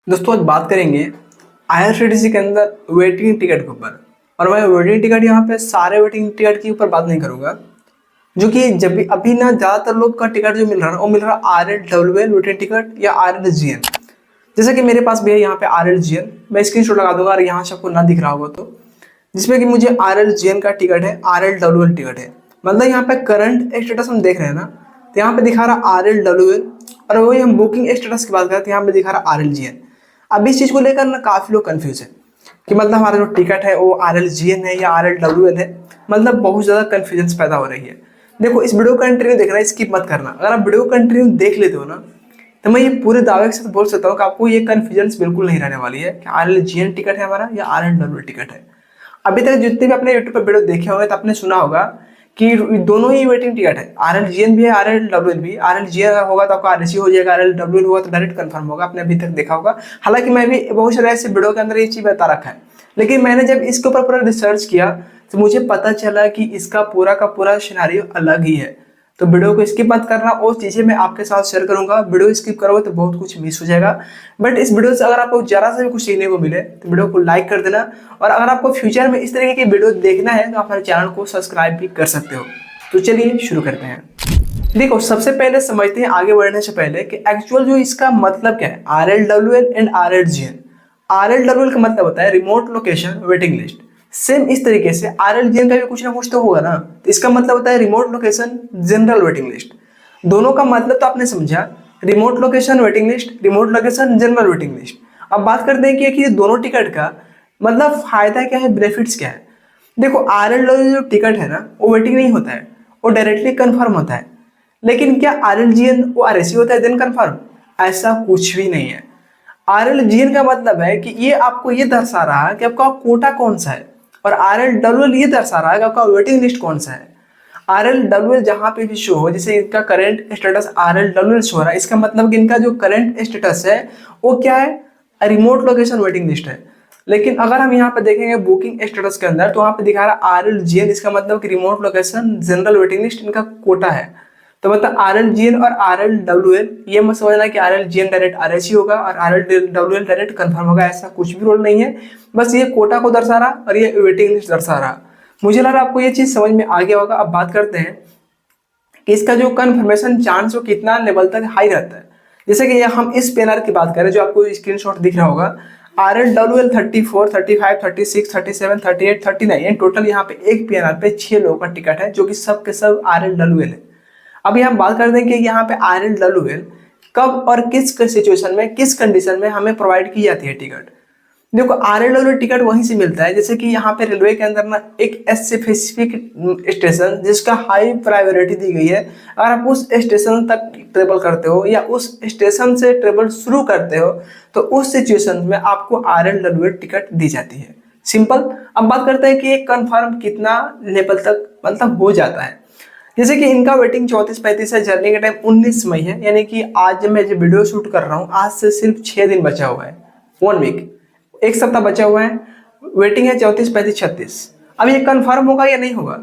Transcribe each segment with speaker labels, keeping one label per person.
Speaker 1: दोस्तों आज बात करेंगे आईआरसीटीसी के अंदर वेटिंग टिकट के ऊपर। और मैं वेटिंग टिकट यहाँ पे सारे वेटिंग टिकट के ऊपर बात नहीं करूँगा, जो कि जब भी अभी ना ज़्यादातर लोग का टिकट जो मिल रहा है वो मिल रहा है RLWL वेटिंग टिकट या RLGN। जैसे कि मेरे पास भी है यहाँ पे RLGN, मैं स्क्रीनशॉट लगा दूंगा और यहाँ से आपको ना दिख रहा होगा तो, जिसमें कि मुझे RLGN का टिकट है, RLWL टिकट है। मतलब यहाँ पे करंट स्टेटस हम देख रहे हैं ना, तो यहाँ पे दिखा रहा RLWL, और वही हम बुकिंग स्टेटस की बात करें तो यहाँ पे दिखा रहा RLGN। अब इस चीज़ को लेकर ना काफ़ी लोग कंफ्यूज है कि मतलब हमारा जो टिकट है वो RLGN है या RLWL है। मतलब बहुत ज़्यादा कन्फ्यूजन पैदा हो रही है। देखो, इस वीडियो को कंटिन्यू देखना, स्किप मत करना। अगर आप वीडियो को कंटिन्यू देख लेते हो ना, तो मैं ये पूरे दावे के साथ बोल सकता हूँ कि आपको ये कन्फ्यूजन बिल्कुल नहीं रहने वाली है कि RLGN टिकट है हमारा या RLWL टिकट है। अभी तक जितने भी अपने यूट्यूब पर वीडियो देखे होंगे तो आपने सुना होगा कि दोनों ही वेटिंग टिकट है, RLGN भी है RLWL भी। RLGN होगा तो आपका RSC हो जाएगा, RLWL होगा तो डायरेक्ट कंफर्म होगा, आपने अभी तक देखा होगा। हालांकि मैं भी बहुत सारे ऐसे वीडियो के अंदर ये चीज़ बता रखा है, लेकिन मैंने जब इसके ऊपर पूरा रिसर्च किया तो मुझे पता चला कि इसका पूरा का पूरा सिनेरियो अलग ही है। तो वीडियो को स्किप मत करना, और चीज़ें मैं आपके साथ शेयर करूंगा। वीडियो स्किप करोगे तो बहुत कुछ मिस हो जाएगा। बट इस वीडियो से अगर आपको जरा सा भी कुछ सीखने को मिले तो वीडियो को लाइक कर देना, और अगर आपको फ्यूचर में इस तरीके की वीडियो देखना है तो आप हमारे चैनल को सब्सक्राइब भी कर सकते हो। तो चलिए शुरू करते हैं। देखो, सबसे पहले समझते हैं आगे बढ़ने से पहले कि एक्चुअल जो इसका मतलब क्या है, RLWL एंड RLGN। RLWL का मतलब होता है remote location waiting list. Same इस तरीके से RLGN का भी कुछ ना कुछ तो होगा ना, तो इसका मतलब होता है remote location general waiting list. दोनों का मतलब तो आपने समझा, remote location waiting list, remote location general waiting list. अब बात करते हैं कि ये दोनों टिकट का मतलब फायदा क्या है, बेनिफिट्स क्या है। देखो, RLWL जो टिकट है ना वो वेटिंग नहीं होता है, वो डायरेक्टली कंफर्म होता है। लेकिन क्या RLGN वो RSC होता है देन कंफर्म? ऐसा कुछ भी नहीं है। RLGN का मतलब है कि ये आपको ये दर्शा रहा है कि आपका कोटा कौन सा है, और RLWL ये दर्शा रहा है कि आपका वेटिंग लिस्ट कौन सा है। RLWL जहां पे भी शो हो, जैसे इनका करंट स्टेटस RLWL शो हो रहा है, इसका मतलब कि इनका जो करंट स्टेटस है वो क्या है, रिमोट लोकेशन वेटिंग लिस्ट है। लेकिन अगर हम यहाँ पे देखेंगे बुकिंग स्टेटस के अंदर तो वहां पे दिखा रहा है RLGN, इसका मतलब कि remote location general waiting list इनका कोटा है। तो मतलब RLGN और RLWL, ये मत समझना कि RLGN डायरेक्ट RSC होगा और RLWL डायरेक्ट कंफर्म होगा, ऐसा कुछ भी रोल नहीं है। बस ये कोटा को दर्शा रहा और ये वेटिंग लिस्ट दर्शा रहा। मुझे लग रहा है आपको ये चीज समझ में आ गया होगा। अब बात करते हैं कि इसका जो कंफर्मेशन चांस वो कितना लेवल तक हाई रहता है। जैसे कि हम इस पेनर की बात करें जो आपको स्क्रीनशॉट दिख रहा होगा, RLWL 34, 35, 36, 37, 38, 39, इन टोटल यहाँ पे एक पीएनआर पे 6 लोगों का टिकट है, जो कि सब के सब RLWL है। अभी हम बात करते हैं कि यहाँ पे RLWL कब और किस सिचुएशन में, किस कंडीशन में हमें प्रोवाइड की जाती है टिकट। देखो, RLWL टिकट वहीं से मिलता है, जैसे कि यहाँ पे रेलवे के अंदर ना एक स्पेसिफिक स्टेशन जिसका हाई प्रायोरिटी दी गई है, अगर आप उस स्टेशन तक ट्रेवल करते हो या उस स्टेशन से ट्रेवल शुरू करते हो तो उस सिचुएशन में आपको RLWL टिकट दी जाती है। सिंपल। अब बात करते हैं कि ये कंफर्म कितना लेवल तक मतलब हो जाता है। जैसे कि इनका वेटिंग 34-35 है, जर्नी का टाइम 19 मई है, यानी कि आज जब मैं जो वीडियो शूट कर रहा हूँ आज से सिर्फ 6 दिन बचा हुआ है, 1 वीक, एक सप्ताह बचा हुआ है। वेटिंग है 34-35-36। अब ये कंफर्म होगा या नहीं होगा?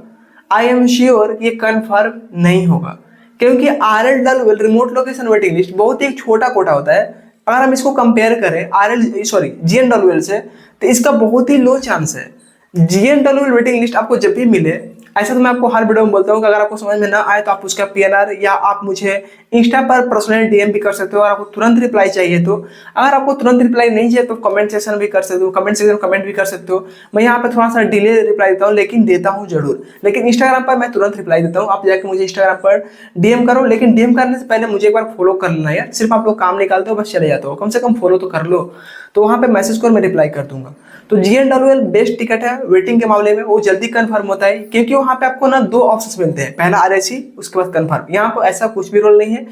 Speaker 1: आई एम श्योर ये कंफर्म नहीं होगा, क्योंकि RLWL remote location waiting list बहुत ही एक छोटा कोटा होता है। अगर हम इसको कंपेयर करें GNWL से, तो इसका बहुत ही लो चांस है। GNWL वेटिंग लिस्ट आपको जब भी मिले, ऐसा तो मैं आपको हर वीडियो में बोलता हूँ कि अगर आपको समझ में ना आए तो आप उसका पीएनआर या आप मुझे इंस्टा पर पर्सनल डीएम भी कर सकते हो, और आपको तुरंत रिप्लाई चाहिए तो। अगर आपको तुरंत रिप्लाई नहीं चाहिए तो कमेंट सेक्शन भी कर सकते हो, कमेंट सेक्शन में कमेंट भी कर सकते हो। मैं यहाँ पे थोड़ा सा डिले रिप्लाई देता हूँ, लेकिन देता हूँ जरूर। लेकिन इंस्टाग्राम पर मैं तुरंत रिप्लाई देता हूँ, आप जाके मुझे इंस्टाग्राम पर डीएम करो, लेकिन डीएम करने से पहले मुझे एक बार फॉलो कर लेना यार। सिर्फ आप लोग काम निकालते हो बस चले जाते हो, कम से कम फॉलो तो कर लो। तो वहाँ पे मैसेज करो, मैं रिप्लाई कर दूंगा। तो GNWL बेस्ट टिकट है वेटिंग के मामले में, वो जल्दी कंफर्म होता है, क्योंकि वहाँ पे आपको ना 2 ऑप्शंस मिलते हैं, पहला RSC उसके बाद कंफर्म। यहाँ पे ऐसा कुछ भी रोल नहीं है।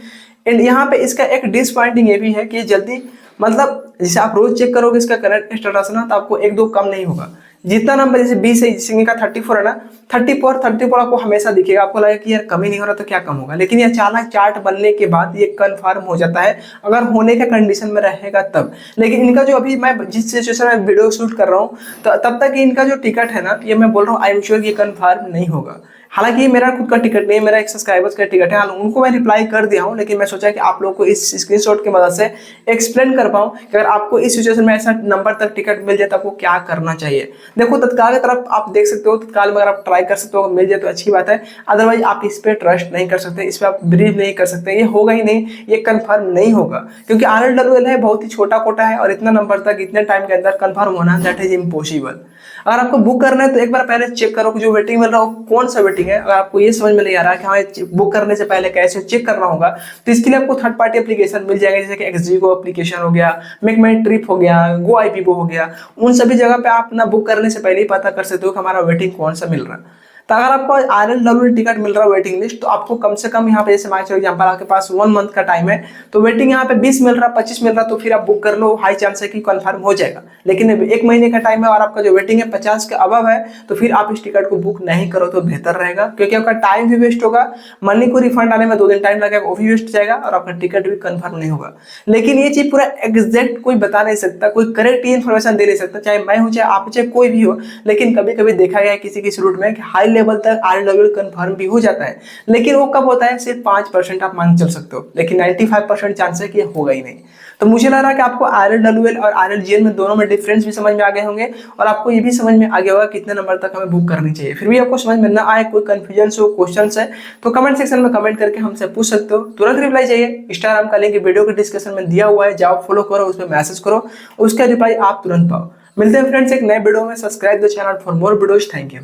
Speaker 1: एंड यहाँ पे इसका एक डिसपॉइंटिंग ये भी है कि जल्दी मतलब जैसे आप रोज चेक करोगे इसका करंट स्टेटस ना, तो आपको 1-2 कम नहीं होगा। जितना नंबर जैसे 20 है, जिसमें का 34 है ना, 34 आपको हमेशा दिखेगा, आपको लगेगा कि यार कम ही नहीं हो रहा तो क्या कम होगा। लेकिन ये अचानक चार्ट बनने के बाद ये कंफर्म हो जाता है, अगर होने के कंडीशन में रहेगा तब। लेकिन इनका जो अभी मैं जिस सिचुएशन में वीडियो शूट कर रहा हूँ तो तब तक इनका जो टिकट है ना, ये मैं बोल रहा हूँ आई एम श्योर ये कंफर्म नहीं होगा। हालांकि ये मेरा खुद का टिकट नहीं है, मेरा एक सब्सक्राइबर्स का टिकट है, उनको मैं रिप्लाई कर दिया हूँ, लेकिन मैं सोचा कि आप लोगों को इस स्क्रीनशॉट की मदद से एक्सप्लेन कर पाऊँ कि अगर आपको इस सिचुएशन में ऐसा नंबर तक टिकट मिल जाए तो आपको क्या करना चाहिए। देखो तत्काल की तरफ आप देख सकते हो, तत्काल में अगर आप ट्राई कर सकते हो, मिल जाए तो अच्छी बात है, अदरवाइज आप इस पर ट्रस्ट नहीं कर सकते, इस पर आप बिलीव नहीं कर सकते, ये होगा ही नहीं, ये कंफर्म नहीं होगा, क्योंकि RLWL है बहुत ही छोटा कोटा है और इतना नंबर तक इतने टाइम के अंदर कंफर्म होना दैट इज इम्पॉसिबल। अगर आपको बुक करना है तो एक बार पहले चेक करो कि जो वेटिंग मिल रहा हो कौन सा वेटिंग है। अगर आपको ये समझ में नहीं आ रहा है कि हाँ बुक करने से पहले कैसे चेक करना होगा, तो इसके लिए आपको थर्ड पार्टी एप्लीकेशन मिल जाएगा, जैसे कि XGO एप्लीकेशन हो गया, मेक माई ट्रिप हो गया, गो IPGO हो गया। उन सभी जगह पे आप अपना बुक करने से पहले ही पता कर सकते हो कि हमारा वेटिंग कौन सा मिल रहा है। तो अगर आपको RLWL टिकट मिल रहा है वेटिंग लिस्ट, तो आपको कम से कम यहाँ पे जैसे मान चलो एग्जाम्पल आपके पास 1 मंथ का टाइम है, तो वेटिंग यहाँ पे 20 मिल रहा, 25 मिल रहा, तो फिर आप बुक कर लो, हाई चांस है कि कंफर्म हो जाएगा। लेकिन 1 महीने का टाइम है और आपका जो वेटिंग है 50 के अबव है, तो फिर आप इस टिकट को बुक नहीं करो तो बेहतर रहेगा, क्योंकि आपका टाइम भी वेस्ट होगा, मनी को रिफंड आने में 2 दिन टाइम लगेगा, वो भी वेस्ट जाएगा और आपका टिकट भी कंफर्म नहीं होगा। लेकिन ये चीज पूरा एग्जैक्ट कोई बता नहीं सकता, कोई करेक्ट इन्फॉर्मेशन दे नहीं सकता, चाहे मैं हूं चाहे आप चाहे कोई भी हो। लेकिन कभी कभी देखा गया है किसी किसी रूट में कि हाई लेवल तक RLWL कंफर्म भी हो जाता है, लेकिन वो कब होता है, सिर्फ 5% आप मान चल सकते हो, लेकिन 95% चांस है कि ये होगा ही नहीं। तो मुझे लग रहा है कि आपको RLWL और RLGL में दोनों में डिफरेंस भी समझ में आ गए होंगे, और आपको ये भी समझ में आ गया होगा कितने नंबर तक हमें बुक करनी चाहिए। फिर भी आपको समझ में ना आए, कोई कंफ्यूजन हो, क्वेश्चन है, तो कमेंट सेक्शन में कमेंट करके हमसे पूछ सकते हो, तुरंत रिप्लाई चाहिए। इंस्टाग्राम का लिंक वीडियो के डिस्क्रिप्शन में दिया हुआ है, जाओ फॉलो करो, उसमें मैसेज करो, उसका रिप्लाई आप तुरंत पाओ। मिलते हैं फ्रेंड्स एक नए वीडियो में। Subscribe the channel for more videos. Thank you.